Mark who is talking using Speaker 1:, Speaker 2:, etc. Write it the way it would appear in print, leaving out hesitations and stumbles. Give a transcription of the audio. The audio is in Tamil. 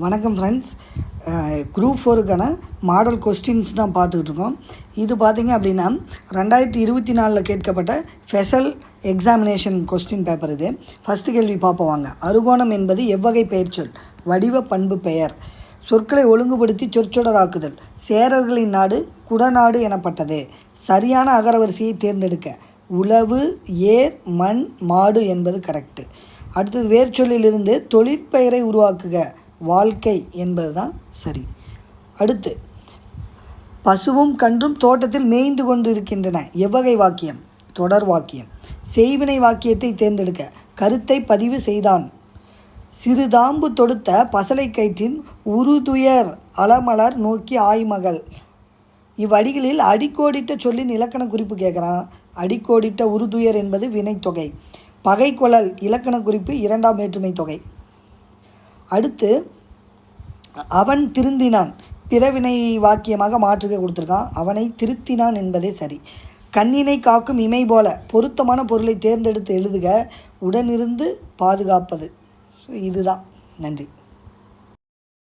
Speaker 1: வணக்கம் ஃப்ரெண்ட்ஸ். குரூப் 4க்கான மாடல் கொஸ்டின்ஸ் தான் பார்த்துக்கிட்டு இருக்கோம். இது பார்த்திங்க அப்படின்னா 2024 கேட்கப்பட்ட ஸ்பெஷல் எக்ஸாமினேஷன் கொஸ்டின் பேப்பர். இது ஃபஸ்ட்டு கேள்வி பார்ப்போம் வாங்க. அறுகோணம் என்பது எவ்வகை பெயர்ச்சொல்? வடிவ பண்பு பெயர். சொற்களை ஒழுங்குபடுத்தி சொற்சொடராக்குதல். சேரர்களின் நாடு குடநாடு எனப்பட்டது. சரியான அகரவரிசையை தேர்ந்தெடுக்க. உழவு, ஏர், மண், மாடு என்பது கரெக்டு. அடுத்தது வேர்ச்சொல்லிலிருந்து தொழிற்பெயரை உருவாக்குக. வாழ்க்கை என்பது தான் சரி. அடுத்து பசுவும் கன்றும் தோட்டத்தில் மேய்ந்து கொண்டு இருக்கின்றன. எவ்வகை வாக்கியம்? தொடர் வாக்கியம். செய்வினை வாக்கியத்தை தேர்ந்தெடுக்க. கருத்தை பதிவு செய்தான். சிறுதாம்பு தொடுத்த பசலை கயிற்றின் உருதுயர் அலமலர் நோக்கி ஆய்மகள். இவ்வடிகளில் அடிக்கோடிட்ட சொல்லின் இலக்கண குறிப்பு கேட்குறான். அடிக்கோடிட்ட உருதுயர் என்பது வினைத்தொகை. பகைக்கொள்ளல் இலக்கண குறிப்பு இரண்டாம் வேற்றுமை தொகை. அடுத்து அவன் திருந்தினான் பிறவினை வாக்கியமாக மாற்றுக கொடுத்துருக்கான். அவனை திருத்தினான் என்பதே சரி. கண்ணினை காக்கும் இமை போல பொருத்தமான பொருளை தேர்ந்தெடுத்து எழுதுக. உடனிருந்து பாதுகாப்பது. இதுதான். நன்றி.